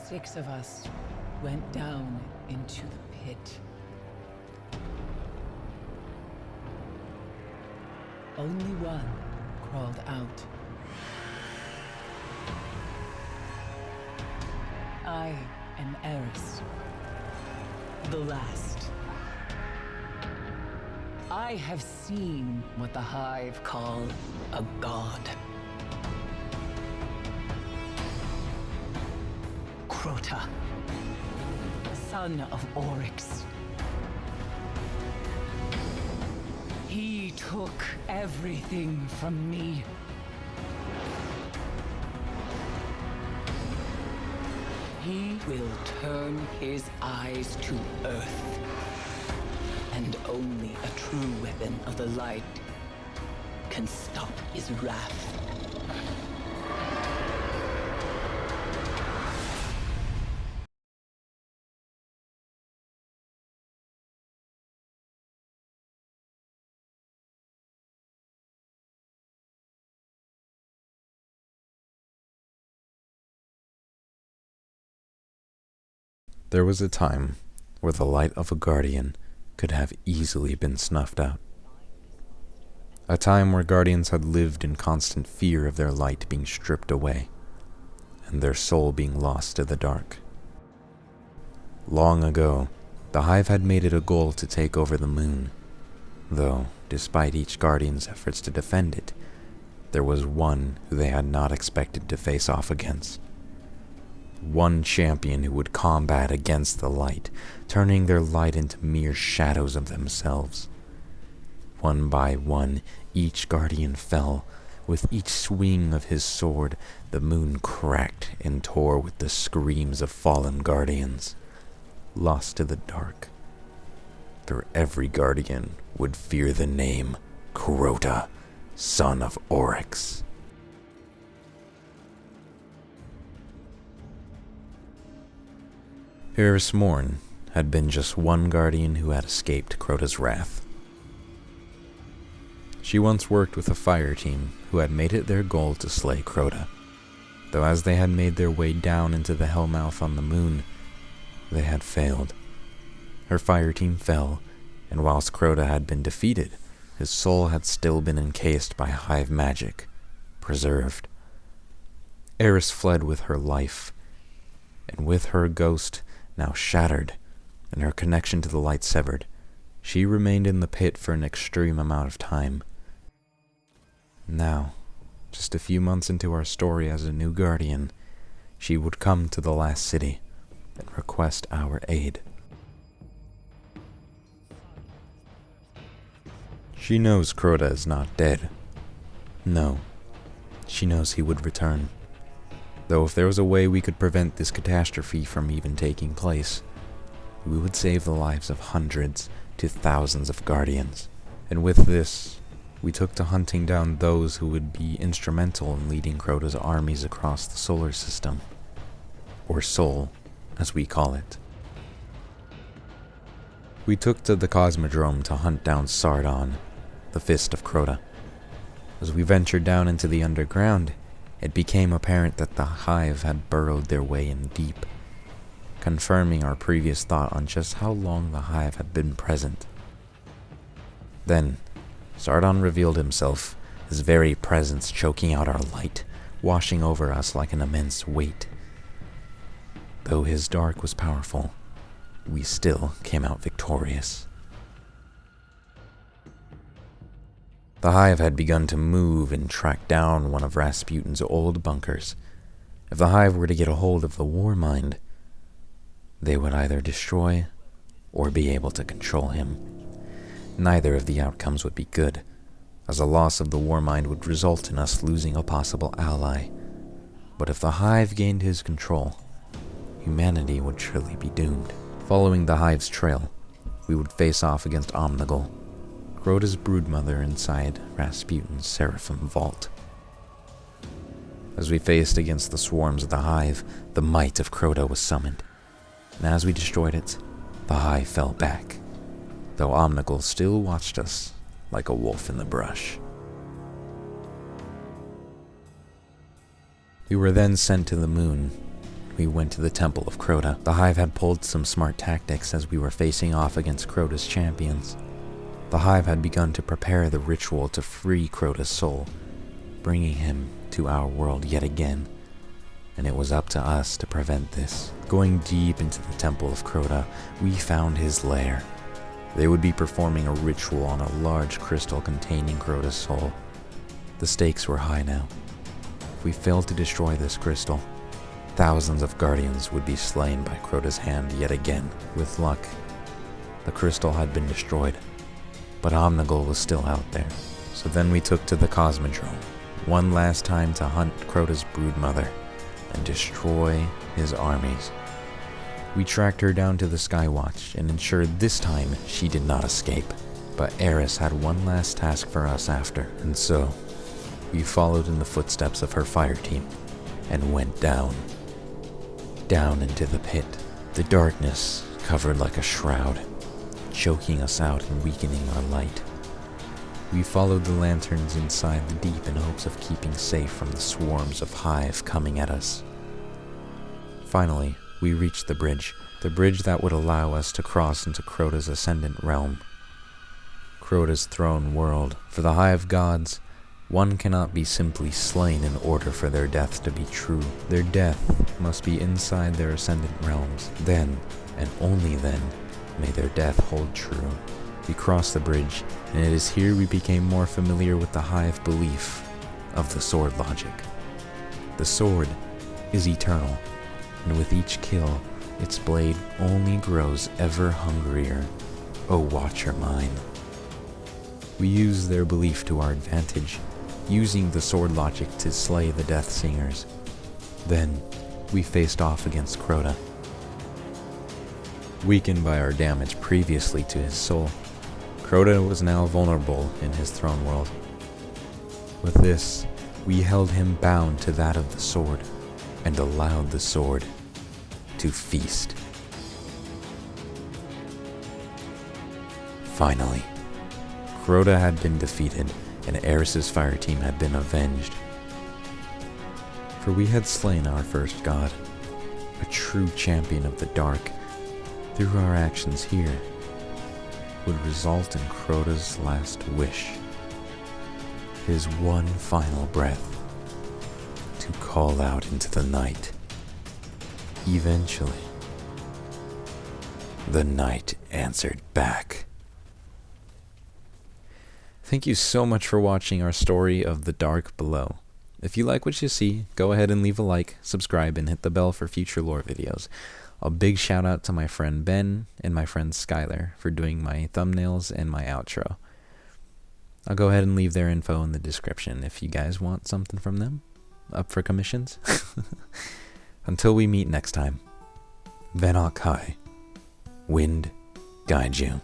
6 of us went down into the pit. Only one crawled out. I am Eris, the last. I have seen what the Hive call a god. Crota, son of Oryx. He took everything from me. He will turn his eyes to Earth. And only a true weapon of the light can stop his wrath. There was a time where the light of a guardian could have easily been snuffed out. A time where guardians had lived in constant fear of their light being stripped away, and their soul being lost to the dark. Long ago, the Hive had made it a goal to take over the moon, though, despite each guardian's efforts to defend it, there was one who they had not expected to face off against. One champion who would combat against the light, turning their light into mere shadows of themselves. One by one, each guardian fell. With each swing of his sword, the moon cracked and tore with the screams of fallen guardians, lost to the dark. For every guardian would fear the name Crota, son of Oryx. Eris Morn had been just one guardian who had escaped Crota's wrath. She once worked with a fire team who had made it their goal to slay Crota, though as they had made their way down into the Hellmouth on the moon, they had failed. Her fire team fell, and whilst Crota had been defeated, his soul had still been encased by Hive magic, preserved. Eris fled with her life, and with her ghost now shattered, and her connection to the light severed, she remained in the pit for an extreme amount of time. Now, just a few months into our story as a new guardian, she would come to the last city and request our aid. She knows Crota is not dead. No, she knows he would return. Though if there was a way we could prevent this catastrophe from even taking place, we would save the lives of hundreds to thousands of guardians. And with this, we took to hunting down those who would be instrumental in leading Crota's armies across the solar system, or Sol, as we call it. We took to the Cosmodrome to hunt down Sardon, the Fist of Crota. As we ventured down into the underground, it became apparent that the Hive had burrowed their way in deep, confirming our previous thought on just how long the Hive had been present. Then, Sardon revealed himself, his very presence choking out our light, washing over us like an immense weight. Though his dark was powerful, we still came out victorious. The Hive had begun to move and track down one of Rasputin's old bunkers. If the Hive were to get a hold of the War Mind, they would either destroy or be able to control him. Neither of the outcomes would be good, as a loss of the War Mind would result in us losing a possible ally. But if the Hive gained his control, humanity would surely be doomed. Following the Hive's trail, we would face off against Omnigul, Crota's broodmother inside Rasputin's Seraphim vault. As we faced against the swarms of the Hive, the might of Crota was summoned, and as we destroyed it, the Hive fell back, though Omnigul still watched us like a wolf in the brush. We were then sent to the moon, we went to the Temple of Crota. The Hive had pulled some smart tactics as we were facing off against Crota's champions. The Hive had begun to prepare the ritual to free Crota's soul, bringing him to our world yet again, and it was up to us to prevent this. Going deep into the Temple of Crota, we found his lair. They would be performing a ritual on a large crystal containing Crota's soul. The stakes were high now. If we failed to destroy this crystal, thousands of guardians would be slain by Crota's hand yet again. With luck, the crystal had been destroyed, but Omnigul was still out there. So then we took to the Cosmodrome, one last time to hunt Crota's broodmother and destroy his armies. We tracked her down to the Skywatch and ensured this time she did not escape. But Eris had one last task for us after, and so we followed in the footsteps of her fire team and went down into the pit. The darkness covered like a shroud, choking us out and weakening our light. We followed the lanterns inside the deep in hopes of keeping safe from the swarms of Hive coming at us. Finally, we reached the bridge that would allow us to cross into Crota's ascendant realm, Crota's throne world. For the Hive gods, one cannot be simply slain in order for their death to be true. Their death must be inside their ascendant realms. Then, and only then, may their death hold true. We crossed the bridge, and it is here we became more familiar with the Hive belief of the sword logic. The sword is eternal, and with each kill, its blade only grows ever hungrier. Oh, Watcher mine. We used their belief to our advantage, using the sword logic to slay the Death Singers. Then, we faced off against Crota. Weakened by our damage previously to his soul, Crota was now vulnerable in his throne world. With this, we held him bound to that of the sword, and allowed the sword to feast. Finally, Crota had been defeated, and Eris's fire team had been avenged. For we had slain our first god, a true champion of the dark. Through our actions here, would result in Crota's last wish, his one final breath, to call out into the night. Eventually, the night answered back. Thank you so much for watching our story of The Dark Below. If you like what you see, go ahead and leave a like, subscribe, and hit the bell for future lore videos. A big shout out to my friend Ben and my friend Skylar for doing my thumbnails and my outro. I'll go ahead and leave their info in the description if you guys want something from them. Up for commissions? Until we meet next time, Ven Aak Hi. Wind guide you.